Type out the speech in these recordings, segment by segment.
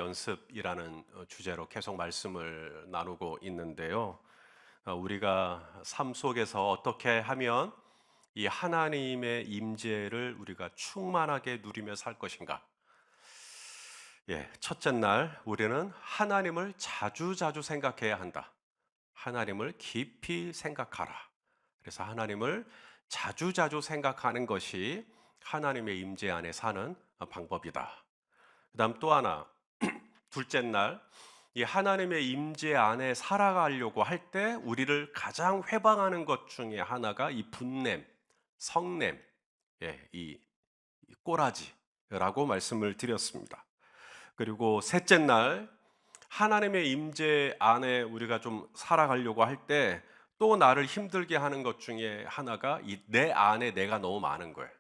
연습이라는 주제로 계속 말씀을 나누고 있는데요. 우리가 삶 속에서 어떻게 하면 이 하나님의 임재를 우리가 충만하게 누리며 살 것인가? 첫째 날 우리는 하나님을 자주자주 생각해야 한다. 하나님을 깊이 생각하라. 그래서 하나님을 자주자주 생각하는 것이 하나님의 임재 안에 사는 방법이다. 그다음 또 하나, 둘째 날, 이 하나님의 임재 안에 살아가려고 할 때 우리를 가장 회방하는 것 중에 하나가 이 분냄, 성냄, 이 꼬라지라고 말씀을 드렸습니다. 그리고 셋째 날, 하나님의 임재 안에 우리가 좀 살아가려고 할 때 또 나를 힘들게 하는 것 중에 하나가 이 내 안에 내가 너무 많은 거예요.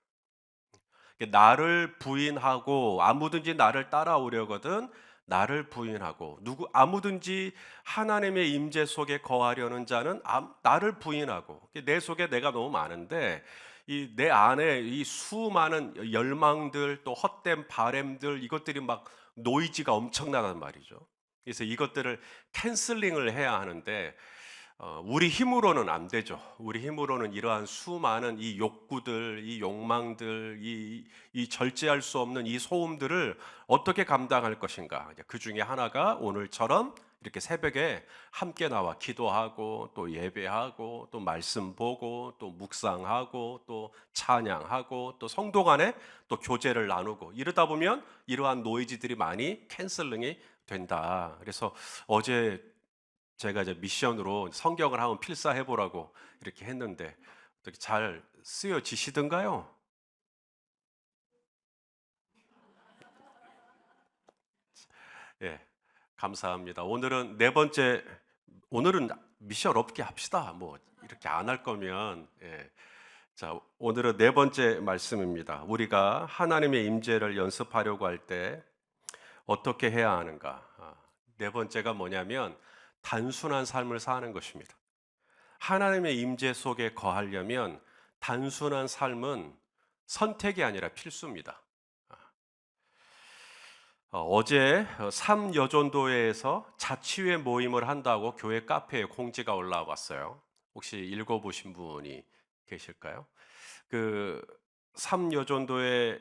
나를 부인하고 아무든지 나를 따라오려거든 나를 부인하고 아무든지 하나님의 임재 속에 거하려는 자는 나를 부인하고 내 속에 내가 너무 많은데 이 내 안에 이 수많은 열망들 또 헛된 바램들 이것들이 막 노이즈가 엄청나단 말이죠. 그래서 이것들을 캔슬링을 해야 하는데 우리 힘으로는 안 되죠. 우리 힘으로는 이러한 수많은 이 욕구들, 이 욕망들, 이 절제할 수 없는 이 소음들을 어떻게 감당할 것인가. 그 중에 하나가 오늘처럼 이렇게 새벽에 함께 나와 기도하고 또 예배하고 또 말씀 보고 또 묵상하고 또 찬양하고 또 성도 간에 또 교제를 나누고 이러다 보면 이러한 노이즈들이 많이 캔슬링이 된다. 그래서 어제 제가 이제 미션으로 성경을 한번 필사해 보라고 이렇게 했는데 어떻게 잘 쓰여지시던가요? 예, 감사합니다. 오늘은 미션 없게 합시다. 뭐 이렇게 안 할 거면 자, 오늘은 네 번째 말씀입니다. 우리가 하나님의 임재를 연습하려고 할 때 어떻게 해야 하는가? 네 번째가 뭐냐면 단순한 삶을 사는 것입니다. 하나님의 임재 속에 거하려면 단순한 삶은 선택이 아니라 필수입니다. 어제 삼여전도회에서 자치회 모임을 한다고 교회 카페에 공지가 올라왔어요. 혹시 읽어보신 분이 계실까요? 그 삼여전도회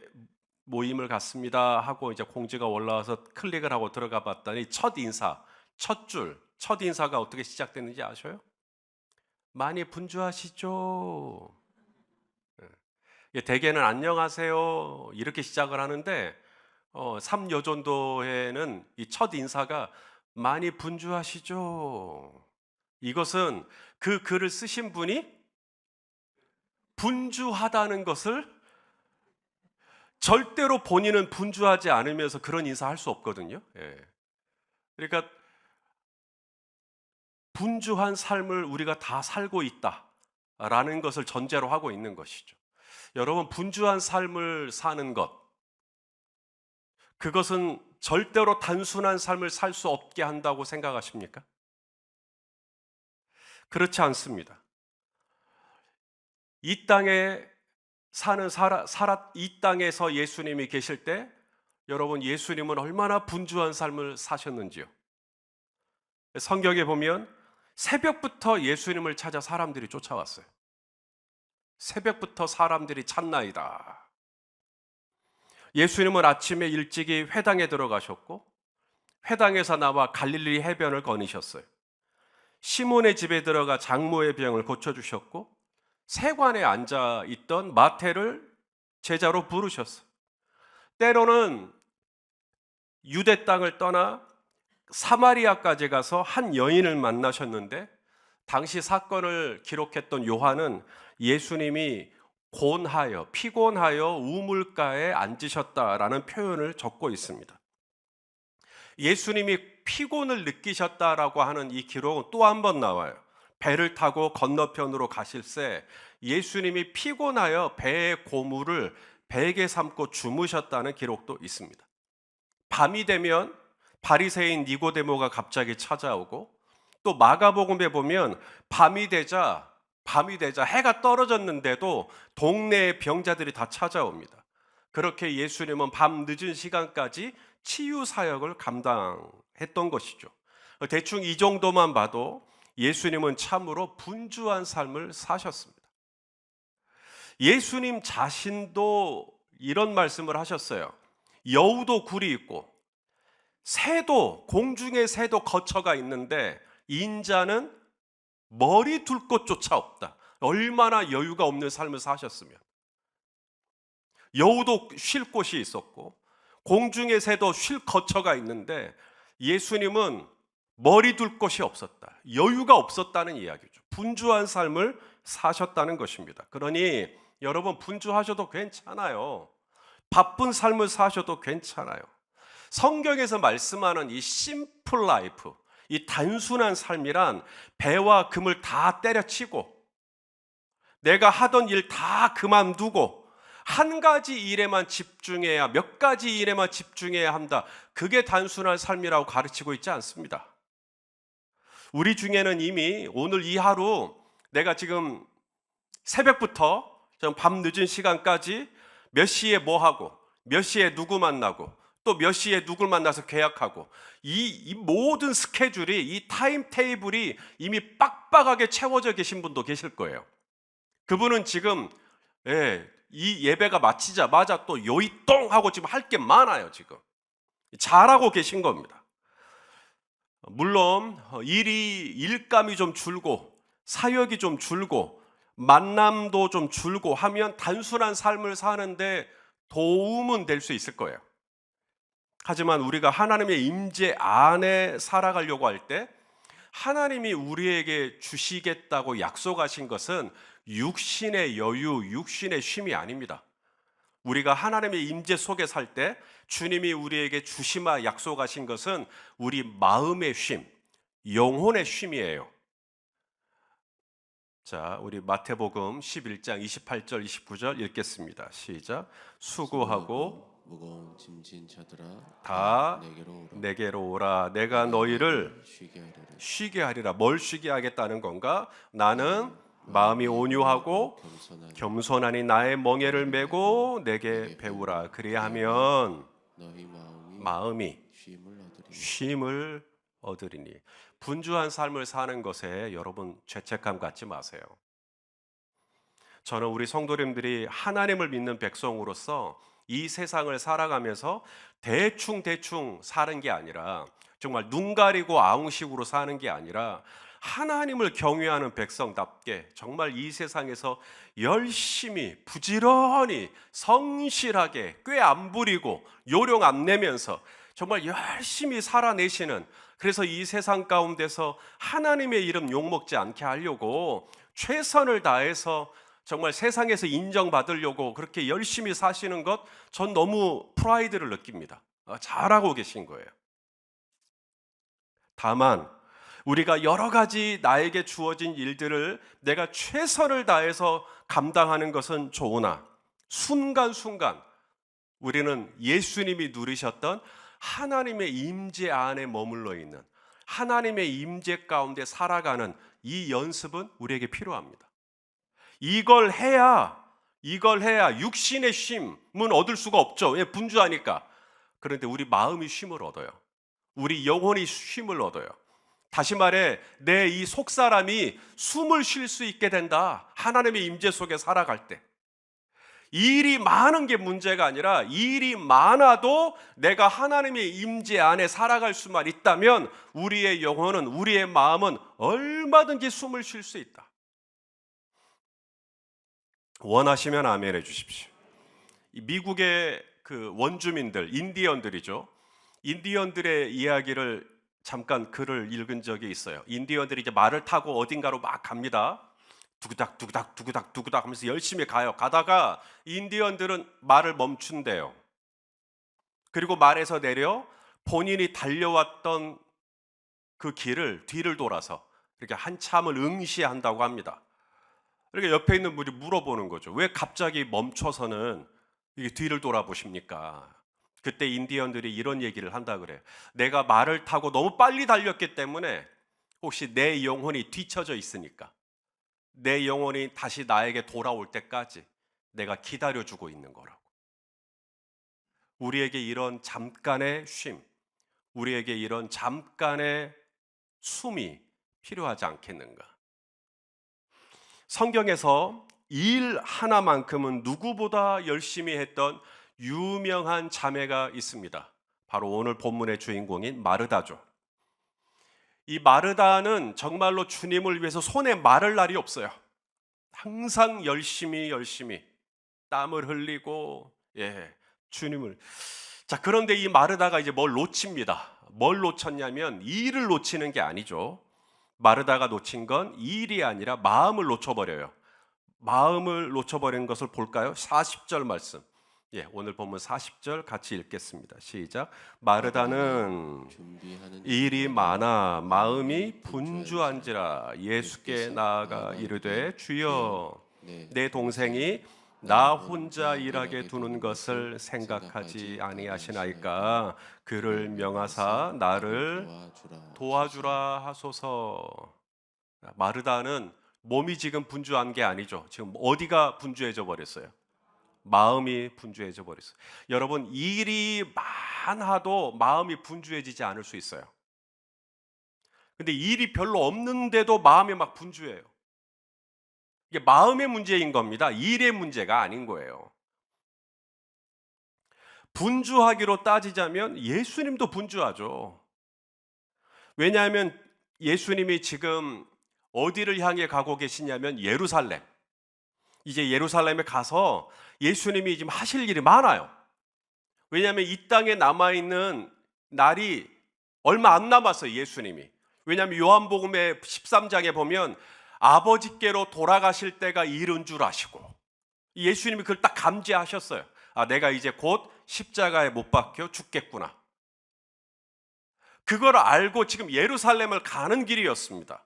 모임을 갔습니다 하고 이제 공지가 올라와서 클릭을 하고 들어가 봤더니 첫 인사가 어떻게 시작되는지 아셔요? 많이 분주하시죠? 대개는 안녕하세요 이렇게 시작을 하는데 삼여전도회는 이 첫 인사가 많이 분주하시죠? 이것은 그 글을 쓰신 분이 분주하다는 것을 절대로 본인은 분주하지 않으면서 그런 인사할 수 없거든요. 그러니까 분주한 삶을 우리가 다 살고 있다라는 것을 전제로 하고 있는 것이죠. 여러분, 분주한 삶을 사는 것, 그것은 절대로 단순한 삶을 살 수 없게 한다고 생각하십니까? 그렇지 않습니다. 이 땅에 이 땅에서 예수님이 계실 때 여러분, 예수님은 얼마나 분주한 삶을 사셨는지요. 성경에 보면 새벽부터 예수님을 찾아 사람들이 쫓아왔어요. 새벽부터 사람들이 찾나이다. 예수님은 아침에 일찍이 회당에 들어가셨고 회당에서 나와 갈릴리 해변을 거니셨어요. 시몬의 집에 들어가 장모의 병을 고쳐주셨고 세관에 앉아 있던 마태를 제자로 부르셨어요. 때로는 유대 땅을 떠나 사마리아까지 가서 한 여인을 만나셨는데 당시 사건을 기록했던 요한은 예수님이 피곤하여 우물가에 앉으셨다라는 표현을 적고 있습니다. 예수님이 피곤을 느끼셨다라고 하는 이 기록은 또 한 번 나와요. 배를 타고 건너편으로 가실새 예수님이 피곤하여 배의 고무를 베개 삼고 주무셨다는 기록도 있습니다. 밤이 되면 바리새인 니고데모가 갑자기 찾아오고 또 마가복음에 보면 밤이 되자 해가 떨어졌는데도 동네의 병자들이 다 찾아옵니다. 그렇게 예수님은 밤 늦은 시간까지 치유 사역을 감당했던 것이죠. 대충 이 정도만 봐도 예수님은 참으로 분주한 삶을 사셨습니다. 예수님 자신도 이런 말씀을 하셨어요. 여우도 굴이 있고 새도, 공중의 새도 거처가 있는데 인자는 머리 둘 곳조차 없다. 얼마나 여유가 없는 삶을 사셨으면. 여우도 쉴 곳이 있었고 공중의 새도 쉴 거처가 있는데 예수님은 머리 둘 곳이 없었다. 여유가 없었다는 이야기죠. 분주한 삶을 사셨다는 것입니다. 그러니 여러분 분주하셔도 괜찮아요. 바쁜 삶을 사셔도 괜찮아요. 성경에서 말씀하는 이 심플 라이프, 이 단순한 삶이란 배와 금을 다 때려치고 내가 하던 일 다 그만두고 한 가지 일에만 집중해야, 몇 가지 일에만 집중해야 한다. 그게 단순한 삶이라고 가르치고 있지 않습니다. 우리 중에는 이미 오늘 이 하루 내가 지금 새벽부터 밤 늦은 시간까지 몇 시에 뭐 하고 몇 시에 누구 만나고 또 몇 시에 누굴 만나서 계약하고 이 모든 스케줄이, 이 타임 테이블이 이미 빡빡하게 채워져 계신 분도 계실 거예요. 그분은 지금 이 예배가 마치자마자 또 요이똥 하고 지금 할 게 많아요. 지금 잘하고 계신 겁니다. 물론 일감이 좀 줄고 사역이 좀 줄고 만남도 좀 줄고 하면 단순한 삶을 사는데 도움은 될 수 있을 거예요. 하지만 우리가 하나님의 임재 안에 살아가려고 할 때 하나님이 우리에게 주시겠다고 약속하신 것은 육신의 여유, 육신의 쉼이 아닙니다. 우리가 하나님의 임재 속에 살 때 주님이 우리에게 주시마 약속하신 것은 우리 마음의 쉼, 영혼의 쉼이에요. 자, 우리 마태복음 11장 28절 29절 읽겠습니다. 시작. 수고하고 무거운 짐진 자들아 다 내게로 오라. 내게로 오라. 내가 너희를 쉬게 하리라. 뭘 쉬게 하겠다는 건가? 나는 마음이 온유하고 겸손하니 나의 멍에를 메고 내게 배우라. 그리하면 너희 마음이 쉼을 얻으리니. 쉼을 얻으리니. 분주한 삶을 사는 것에 여러분 죄책감 갖지 마세요. 저는 우리 성도님들이 하나님을 믿는 백성으로서 이 세상을 살아가면서 대충 사는 게 아니라 정말 눈 가리고 아웅식으로 사는 게 아니라 하나님을 경외하는 백성답게 정말 이 세상에서 열심히 부지런히 성실하게 꾀 안 부리고 요령 안 내면서 정말 열심히 살아내시는, 그래서 이 세상 가운데서 하나님의 이름 욕먹지 않게 하려고 최선을 다해서 정말 세상에서 인정받으려고 그렇게 열심히 사시는 것, 전 너무 프라이드를 느낍니다. 잘하고 계신 거예요. 다만 우리가 여러 가지 나에게 주어진 일들을 내가 최선을 다해서 감당하는 것은 좋으나 순간순간 우리는 예수님이 누리셨던 하나님의 임재 안에 머물러 있는, 하나님의 임재 가운데 살아가는 이 연습은 우리에게 필요합니다. 이걸 해야 육신의 쉼은 얻을 수가 없죠. 왜? 분주하니까. 그런데 우리 마음이 쉼을 얻어요. 우리 영혼이 쉼을 얻어요. 다시 말해 내 이 속사람이 숨을 쉴 수 있게 된다. 하나님의 임재 속에 살아갈 때. 일이 많은 게 문제가 아니라 일이 많아도 내가 하나님의 임재 안에 살아갈 수만 있다면 우리의 영혼은, 우리의 마음은 얼마든지 숨을 쉴 수 있다. 원하시면 아멘 해 주십시오. 미국의 그 원주민들, 인디언들이죠. 인디언들의 이야기를 잠깐 글을 읽은 적이 있어요. 인디언들이 이제 말을 타고 어딘가로 막 갑니다. 두구닥 하면서 열심히 가요. 가다가 인디언들은 말을 멈춘대요. 그리고 말에서 내려 본인이 달려왔던 그 길을 뒤를 돌아서 이렇게 한참을 응시한다고 합니다. 그러니까 옆에 있는 분이 물어보는 거죠. 왜 갑자기 멈춰서는 이게 뒤를 돌아보십니까? 그때 인디언들이 이런 얘기를 한다 그래요. 내가 말을 타고 너무 빨리 달렸기 때문에 혹시 내 영혼이 뒤처져 있으니까 내 영혼이 다시 나에게 돌아올 때까지 내가 기다려주고 있는 거라고. 우리에게 이런 잠깐의 쉼, 우리에게 이런 잠깐의 숨이 필요하지 않겠는가? 성경에서 일 하나만큼은 누구보다 열심히 했던 유명한 자매가 있습니다. 바로 오늘 본문의 주인공인 마르다죠. 이 마르다는 정말로 주님을 위해서 손에 마를 날이 없어요. 항상 열심히 땀을 흘리고 주님을. 자, 그런데 이 마르다가 이제 뭘 놓칩니다. 뭘 놓쳤냐면 일을 놓치는 게 아니죠. 마르다가 놓친 건 일이 아니라 마음을 놓쳐버려요. 마음을 놓쳐버린 것을 볼까요? 40절 말씀. 오늘 본문 40절 같이 읽겠습니다. 시작. 마르다는 준비하는 일이 많아 마음이 분주한지라 예수께 나아가 이르되 주여 내 동생이 나 혼자 일하게 두는 것을 생각하지 아니하시나이까 그를 명하사 나를 도와주라 하소서. 마르다는 몸이 지금 분주한 게 아니죠. 지금 어디가 분주해져 버렸어요? 마음이 분주해져 버렸어요. 여러분, 일이 많아도 마음이 분주해지지 않을 수 있어요. 근데 일이 별로 없는데도 마음이 막 분주해요. 이게 마음의 문제인 겁니다. 일의 문제가 아닌 거예요. 분주하기로 따지자면 예수님도 분주하죠. 왜냐하면 예수님이 지금 어디를 향해 가고 계시냐면 예루살렘. 이제 예루살렘에 가서 예수님이 지금 하실 일이 많아요. 왜냐하면 이 땅에 남아있는 날이 얼마 안 남았어요, 예수님이. 왜냐하면 요한복음의 13장에 보면 아버지께로 돌아가실 때가 이른 줄 아시고 예수님이 그걸 딱 감지하셨어요. 아, 내가 이제 곧 십자가에 못 박혀 죽겠구나. 그걸 알고 지금 예루살렘을 가는 길이었습니다.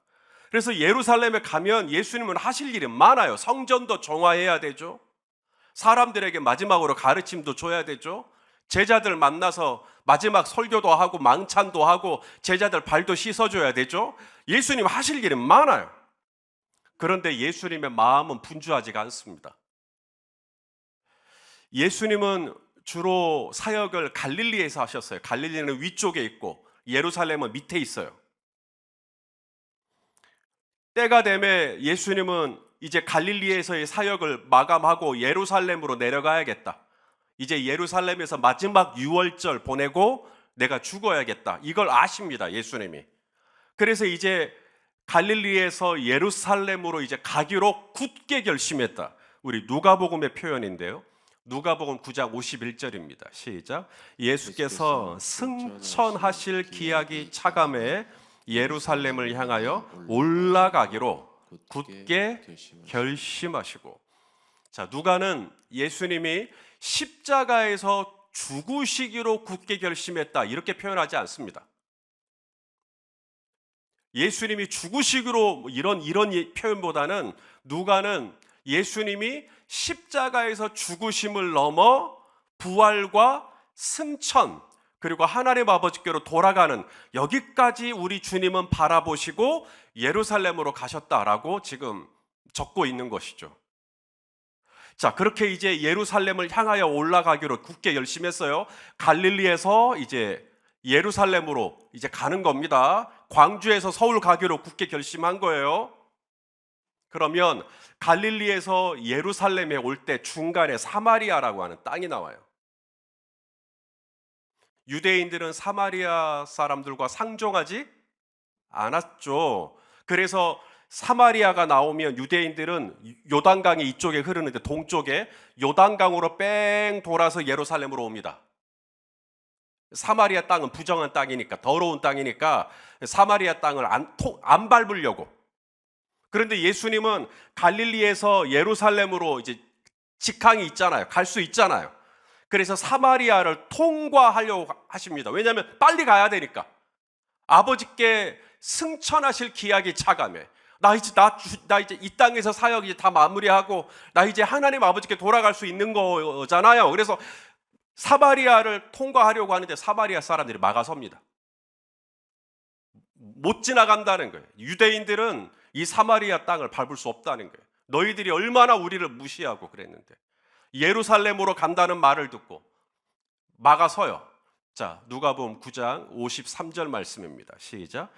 그래서 예루살렘에 가면 예수님은 하실 일이 많아요. 성전도 정화해야 되죠. 사람들에게 마지막으로 가르침도 줘야 되죠. 제자들 만나서 마지막 설교도 하고 망찬도 하고 제자들 발도 씻어줘야 되죠. 예수님 하실 일이 많아요. 그런데 예수님의 마음은 분주하지가 않습니다. 예수님은 주로 사역을 갈릴리에서 하셨어요. 갈릴리는 위쪽에 있고 예루살렘은 밑에 있어요. 때가 되매 예수님은 이제 갈릴리에서의 사역을 마감하고 예루살렘으로 내려가야겠다. 이제 예루살렘에서 마지막 유월절 보내고 내가 죽어야겠다. 이걸 아십니다, 예수님이. 그래서 이제 갈릴리에서 예루살렘으로 이제 가기로 굳게 결심했다. 우리 누가복음의 표현인데요. 누가복음 9장 51절입니다. 시작. 예수께서 승천하실 기약이 차감해 예루살렘을 향하여 올라가기로 굳게 결심하시고. 자, 누가는 예수님이 십자가에서 죽으시기로 굳게 결심했다 이렇게 표현하지 않습니다. 예수님이 죽으시기로 이런 표현보다는 누가는 예수님이 십자가에서 죽으심을 넘어 부활과 승천 그리고 하나님 아버지께로 돌아가는 여기까지 우리 주님은 바라보시고 예루살렘으로 가셨다라고 지금 적고 있는 것이죠. 자, 그렇게 이제 예루살렘을 향하여 올라가기로 굳게 결심했어요. 갈릴리에서 이제 예루살렘으로 이제 가는 겁니다. 광주에서 서울 가기로 굳게 결심한 거예요. 그러면 갈릴리에서 예루살렘에 올 때 중간에 사마리아라고 하는 땅이 나와요. 유대인들은 사마리아 사람들과 상종하지 않았죠. 그래서 사마리아가 나오면 유대인들은 요단강이 이쪽에 흐르는데 동쪽에 요단강으로 뺑 돌아서 예루살렘으로 옵니다. 사마리아 땅은 부정한 땅이니까, 더러운 땅이니까 사마리아 땅을 안 밟으려고. 그런데 예수님은 갈릴리에서 예루살렘으로 이제 직항이 있잖아요. 갈 수 있잖아요. 그래서 사마리아를 통과하려고 하십니다. 왜냐하면 빨리 가야 되니까. 아버지께 승천하실 기약이 차감해. 나 이제 이 땅에서 사역 이제 다 마무리하고 나 이제 하나님 아버지께 돌아갈 수 있는 거잖아요. 그래서 사마리아를 통과하려고 하는데 사마리아 사람들이 막아섭니다. 못 지나간다는 거예요. 유대인들은 이 사마리아 땅을 밟을 수 없다는 거예요. 너희들이 얼마나 우리를 무시하고 그랬는데. 예루살렘으로 간다는 말을 듣고 막아서요. 자, 누가복음 9장 53절 말씀입니다. 시작.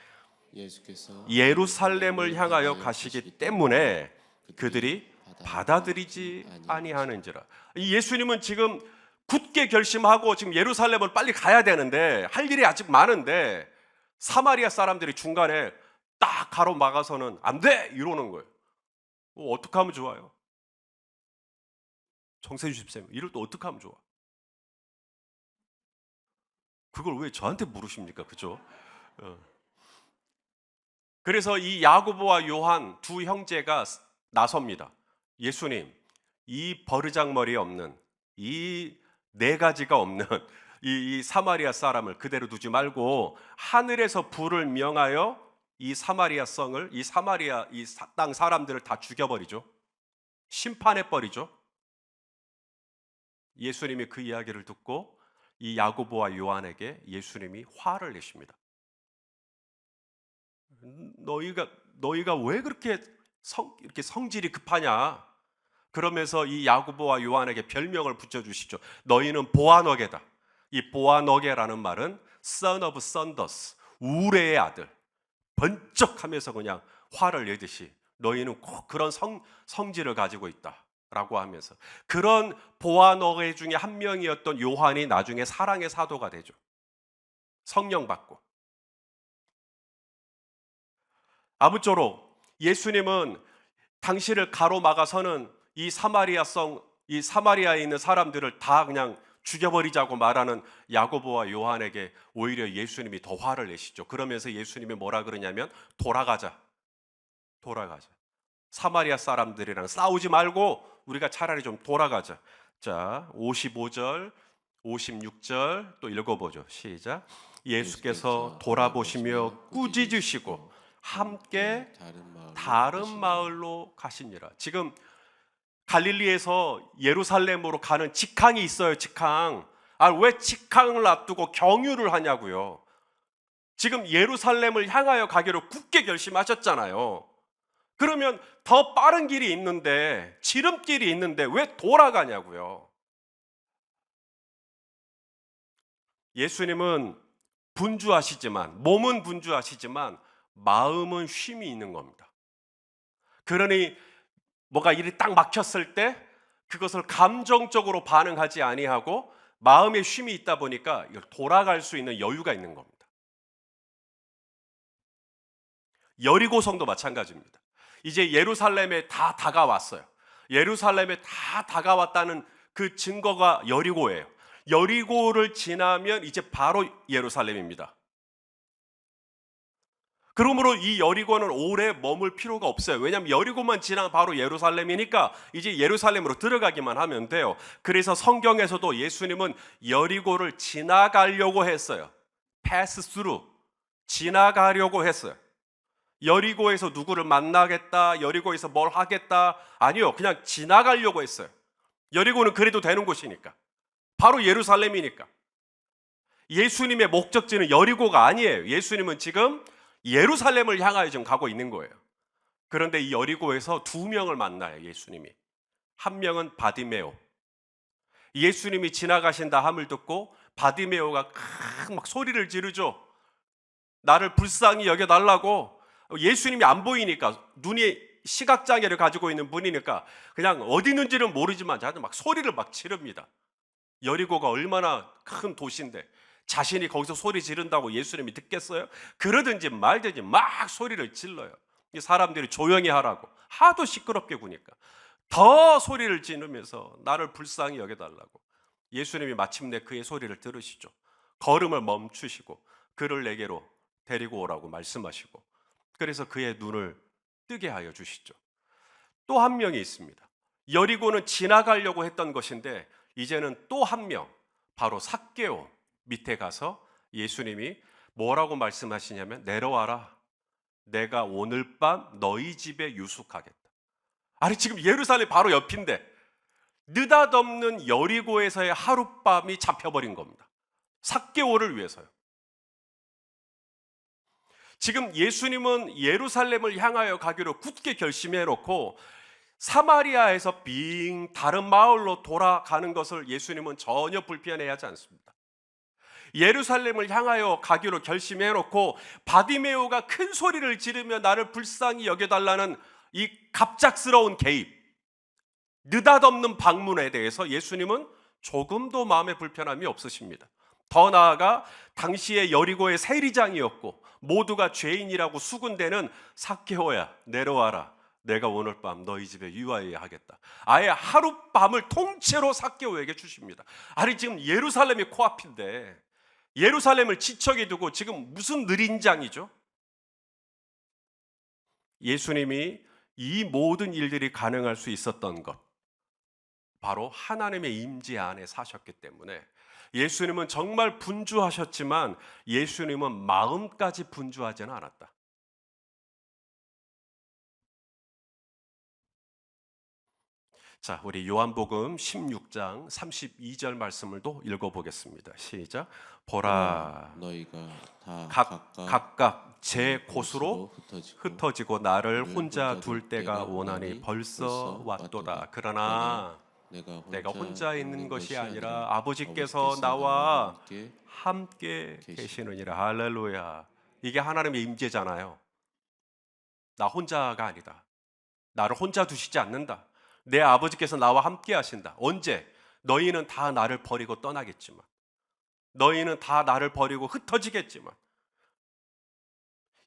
예수께서 예루살렘을 향하여 가시기 때문에 그들이 받아들이지 아니하는지라. 이 예수님은 지금 굳게 결심하고 지금 예루살렘을 빨리 가야 되는데 할 일이 아직 많은데 사마리아 사람들이 중간에 딱 가로막아서는 안 돼! 이러는 거예요. 어떻게 하면 좋아요? 정세주 집사님, 이럴 때 어떻게 하면 좋아? 그걸 왜 저한테 물으십니까? 그죠? 그래서 이 야고보와 요한 두 형제가 나섭니다. 예수님, 이 버르장머리 없는, 이 네 가지가 없는 이 사마리아 사람을 그대로 두지 말고 하늘에서 불을 명하여 이 사마리아 성을, 이 사마리아 이 땅 사람들을 다 죽여버리죠. 심판해버리죠. 예수님이 그 이야기를 듣고 이 야고보와 요한에게 예수님이 화를 내십니다. 너희가 왜 그렇게 이렇게 성질이 급하냐? 그러면서 이 야고보와 요한에게 별명을 붙여주시죠. 너희는 보아너게다. 이 보아너게라는 말은 son of thunders, 우레의 아들. 번쩍하면서 그냥 화를 내듯이 너희는 꼭 그런 성질을 가지고 있다라고 하면서 그런 보아너게 중에 한 명이었던 요한이 나중에 사랑의 사도가 되죠. 성령 받고. 아무쪼록 예수님은 당신을 가로막아서는 이 사마리아에 있는 사람들을 다 그냥 죽여버리자고 말하는 야고보와 요한에게 오히려 예수님이 더 화를 내시죠. 그러면서 예수님이 뭐라 그러냐면 돌아가자. 사마리아 사람들이랑 싸우지 말고 우리가 차라리 좀 돌아가자. 자, 55절, 56절 또 읽어보죠. 시작. 예수께서 돌아보시며 꾸짖으시고 함께 다른 마을로 가시니라. 지금 갈릴리에서 예루살렘으로 가는 직항이 있어요. 직항. 왜 직항을 앞두고 경유를 하냐고요. 지금 예루살렘을 향하여 가기로 굳게 결심하셨잖아요. 그러면 더 빠른 길이 있는데, 지름길이 있는데 왜 돌아가냐고요. 예수님은 분주하시지만, 몸은 분주하시지만 마음은 쉼이 있는 겁니다. 그러니 뭐가 일이 딱 막혔을 때 그것을 감정적으로 반응하지 아니하고 마음의 쉼이 있다 보니까 돌아갈 수 있는 여유가 있는 겁니다. 여리고성도 마찬가지입니다. 이제 예루살렘에 다 다가왔어요. 예루살렘에 다 다가왔다는 그 증거가 여리고예요. 여리고를 지나면 이제 바로 예루살렘입니다. 그러므로 이 여리고는 오래 머물 필요가 없어요. 왜냐하면 여리고만 지나면 바로 예루살렘이니까 이제 예루살렘으로 들어가기만 하면 돼요. 그래서 성경에서도 예수님은 여리고를 지나가려고 했어요. pass through, 지나가려고 했어요. 여리고에서 누구를 만나겠다, 여리고에서 뭘 하겠다, 아니요, 그냥 지나가려고 했어요. 여리고는 그래도 되는 곳이니까, 바로 예루살렘이니까. 예수님의 목적지는 여리고가 아니에요. 예수님은 지금 예루살렘을 향하여 지금 가고 있는 거예요. 그런데 이 여리고에서 두 명을 만나요. 예수님이. 한 명은 바디메오. 예수님이 지나가신다 함을 듣고 바디메오가 막 소리를 지르죠. 나를 불쌍히 여겨달라고. 예수님이 안 보이니까, 눈이 시각장애를 가지고 있는 분이니까 그냥 어디 있는지는 모르지만 자주 막 소리를 막 지릅니다. 여리고가 얼마나 큰 도시인데 자신이 거기서 소리 지른다고 예수님이 듣겠어요? 그러든지 말든지 막 소리를 질러요. 사람들이 조용히 하라고. 하도 시끄럽게 구니까 더 소리를 지르면서 나를 불쌍히 여겨달라고. 예수님이 마침내 그의 소리를 들으시죠. 걸음을 멈추시고 그를 내게로 데리고 오라고 말씀하시고, 그래서 그의 눈을 뜨게 하여 주시죠. 또 한 명이 있습니다. 여리고는 지나가려고 했던 것인데 이제는 또 한 명, 바로 삭개오 밑에 가서 예수님이 뭐라고 말씀하시냐면 내려와라. 내가 오늘 밤 너희 집에 유숙하겠다. 아니 지금 예루살렘 바로 옆인데 느닷없는 여리고에서의 하룻밤이 잡혀버린 겁니다. 삭개오를 위해서요. 지금 예수님은 예루살렘을 향하여 가기로 굳게 결심해 놓고 사마리아에서 빙 다른 마을로 돌아가는 것을 예수님은 전혀 불편해하지 않습니다. 예루살렘을 향하여 가기로 결심해 놓고 바디메오가 큰 소리를 지르며 나를 불쌍히 여겨달라는 이 갑작스러운 개입, 느닷없는 방문에 대해서 예수님은 조금도 마음의 불편함이 없으십니다. 더 나아가 당시의 여리고의 세리장이었고 모두가 죄인이라고 수군대는 삭개오야 내려와라, 내가 오늘 밤 너희 집에 유하여야 하겠다. 아예 하룻밤을 통째로 삭개오에게 주십니다. 아니 지금 예루살렘이 코앞인데 예루살렘을 지척에 두고 지금 무슨 느린장이죠? 예수님이 이 모든 일들이 가능할 수 있었던 것, 바로 하나님의 임재 안에 사셨기 때문에 예수님은 정말 분주하셨지만 예수님은 마음까지 분주하지는 않았다. 자, 우리 요한복음 16장 32절 말씀을 또 읽어보겠습니다. 시작. 보라, 너희가 다 각각 제 곳으로 흩어지고 흩어지고 나를 혼자 둘 때가 오나니 벌써 왔도다. 그러나 내가 혼자 있는 것이 아니라 아버지께서 나와 함께 계시느니라. 할렐루야. 이게 하나님의 임재잖아요. 나 혼자가 아니다. 나를 혼자 두시지 않는다. 내 아버지께서 나와 함께 하신다. 언제? 너희는 다 나를 버리고 떠나겠지만, 너희는 다 나를 버리고 흩어지겠지만,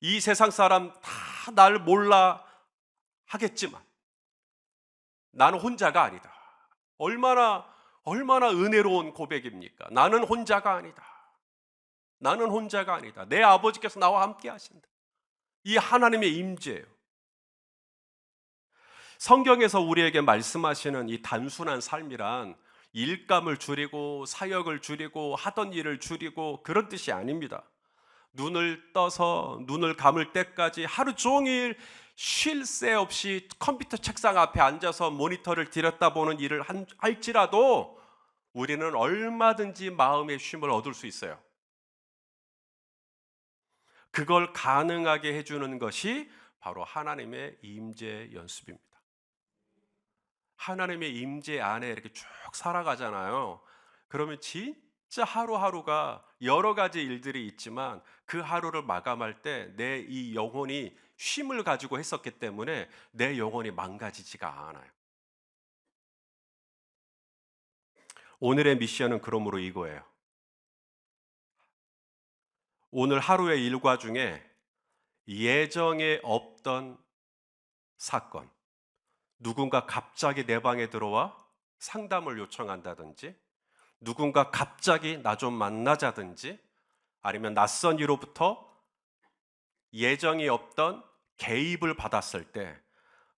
이 세상 사람 다 날 몰라 하겠지만 나는 혼자가 아니다. 얼마나 은혜로운 고백입니까? 나는 혼자가 아니다. 나는 혼자가 아니다. 내 아버지께서 나와 함께 하신다. 이 하나님의 임재예요. 성경에서 우리에게 말씀하시는 이 단순한 삶이란 일감을 줄이고 사역을 줄이고 하던 일을 줄이고 그런 뜻이 아닙니다. 눈을 떠서 눈을 감을 때까지 하루 종일 쉴 새 없이 컴퓨터 책상 앞에 앉아서 모니터를 들여다보는 일을 할지라도 우리는 얼마든지 마음의 쉼을 얻을 수 있어요. 그걸 가능하게 해주는 것이 바로 하나님의 임재 연습입니다. 하나님의 임재 안에 이렇게 쭉 살아가잖아요. 그러면 진짜 하루하루가 여러 가지 일들이 있지만 그 하루를 마감할 때 내 이 영혼이 쉼을 가지고 했었기 때문에 내 영혼이 망가지지가 않아요. 오늘의 미션은 그러므로 이거예요. 오늘 하루의 일과 중에 예정에 없던 사건, 누군가 갑자기 내 방에 들어와 상담을 요청한다든지, 누군가 갑자기 나 좀 만나자든지, 아니면 낯선 이로부터 예정이 없던 개입을 받았을 때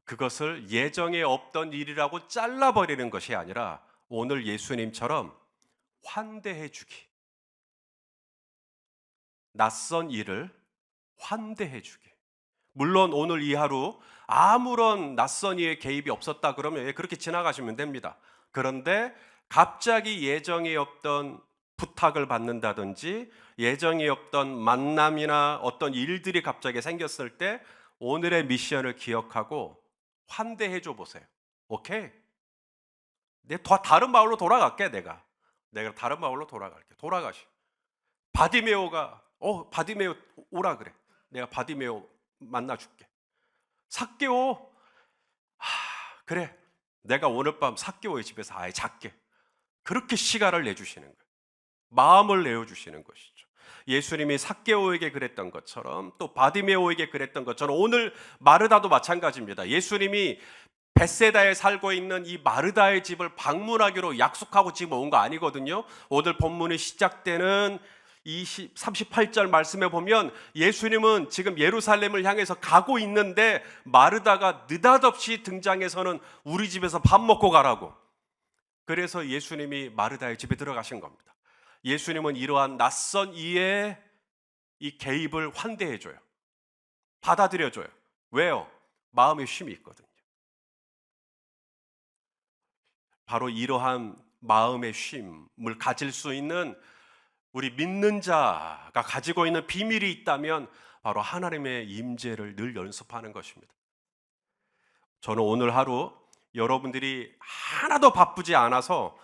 그것을 예정에 없던 일이라고 잘라버리는 것이 아니라 오늘 예수님처럼 환대해 주기, 낯선 일을 환대해 주기. 물론 오늘 이 하루 아무런 낯선 이의 개입이 없었다 그러면 그렇게 지나가시면 됩니다. 그런데 갑자기 예정이 없던 부탁을 받는다든지 예정이 없던 만남이나 어떤 일들이 갑자기 생겼을 때 오늘의 미션을 기억하고 환대해 줘 보세요. 오케이? 내가 다른 마을로 돌아갈게. 내가 다른 마을로 돌아갈게. 돌아가시. 바디메오가 바디메오 오라 그래. 내가 바디메오 만나줄게. 삭개오, 그래, 내가 오늘 밤 삭개오의 집에서 아예 잘게. 그렇게 시간을 내주시는 거예요. 마음을 내어주시는 것이죠. 예수님이 삭개오에게 그랬던 것처럼 또 바디메오에게 그랬던 것처럼 오늘 마르다도 마찬가지입니다. 예수님이 벳세다에 살고 있는 이 마르다의 집을 방문하기로 약속하고 지금 온 거 아니거든요. 오늘 본문이 시작되는 38절 말씀에 보면 예수님은 지금 예루살렘을 향해서 가고 있는데 마르다가 느닷없이 등장해서는 우리 집에서 밥 먹고 가라고. 그래서 예수님이 마르다의 집에 들어가신 겁니다. 예수님은 이러한 낯선 이의 이 개입을 환대해줘요. 받아들여줘요. 왜요? 마음의 쉼이 있거든요. 바로 이러한 마음의 쉼을 가질 수 있는 우리 믿는 자가 가지고 있는 비밀이 있다면 바로 하나님의 임재를 늘 연습하는 것입니다. 저는 오늘 하루 여러분들이 하나도 바쁘지 않아서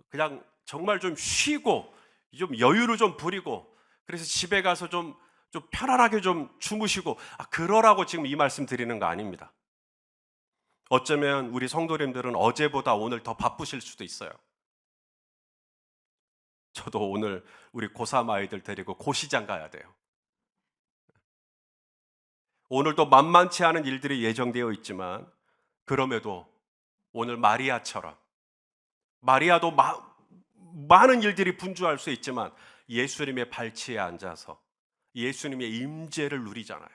그냥 정말 좀 쉬고 좀 여유를 좀 부리고 그래서 집에 가서 좀 편안하게 좀 주무시고 그러라고 지금 이 말씀 드리는 거 아닙니다. 어쩌면 우리 성도님들은 어제보다 오늘 더 바쁘실 수도 있어요. 저도 오늘 우리 고3 아이들 데리고 고시장 가야 돼요. 오늘도 만만치 않은 일들이 예정되어 있지만 그럼에도 오늘 마리아처럼 마리아도 많은 일들이 분주할 수 있지만 예수님의 발치에 앉아서 예수님의 임재를 누리잖아요.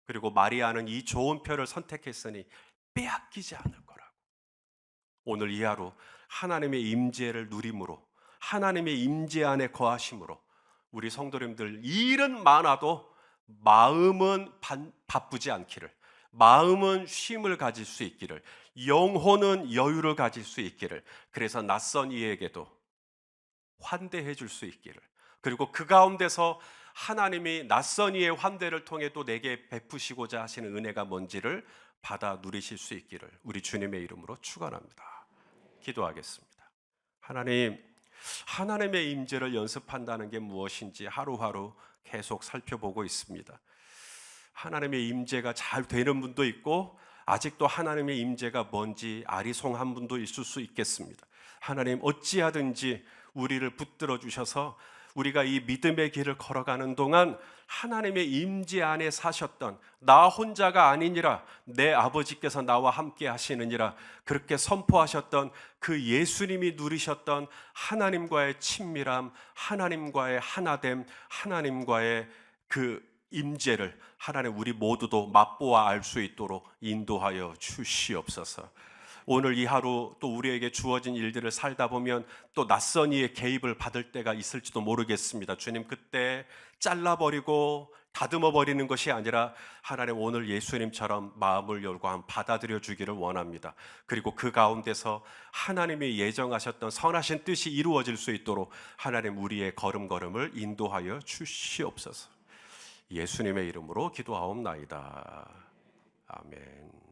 그리고 마리아는 이 좋은 표를 선택했으니 빼앗기지 않을 거라고. 오늘 이 하루 하나님의 임재를 누림으로 하나님의 임재 안에 거하심으로 우리 성도님들 일은 많아도 마음은 바쁘지 않기를, 마음은 쉼을 가질 수 있기를, 영혼은 여유를 가질 수 있기를, 그래서 낯선 이에게도 환대해 줄 수 있기를, 그리고 그 가운데서 하나님이 낯선 이의 환대를 통해 또 내게 베푸시고자 하시는 은혜가 뭔지를 받아 누리실 수 있기를 우리 주님의 이름으로 축원합니다. 기도하겠습니다. 하나님, 하나님의 임재를 연습한다는 게 무엇인지 하루하루 계속 살펴보고 있습니다. 하나님의 임재가 잘 되는 분도 있고 아직도 하나님의 임재가 뭔지 아리송한 분도 있을 수 있겠습니다. 하나님, 어찌하든지 우리를 붙들어 주셔서 우리가 이 믿음의 길을 걸어가는 동안 하나님의 임재 안에 사셨던 나 혼자가 아니니라 내 아버지께서 나와 함께 하시느니라 그렇게 선포하셨던 그 예수님이 누리셨던 하나님과의 친밀함, 하나님과의 하나됨, 하나님과의 그 임재를 하나님 우리 모두도 맛보아 알 수 있도록 인도하여 주시옵소서. 오늘 이 하루 또 우리에게 주어진 일들을 살다 보면 또 낯선 이의 개입을 받을 때가 있을지도 모르겠습니다. 주님, 그때 잘라버리고 다듬어 버리는 것이 아니라 하나님 오늘 예수님처럼 마음을 열고 한 받아들여 주기를 원합니다. 그리고 그 가운데서 하나님이 예정하셨던 선하신 뜻이 이루어질 수 있도록 하나님 우리의 걸음걸음을 인도하여 주시옵소서. 예수님의 이름으로 기도하옵나이다. 아멘.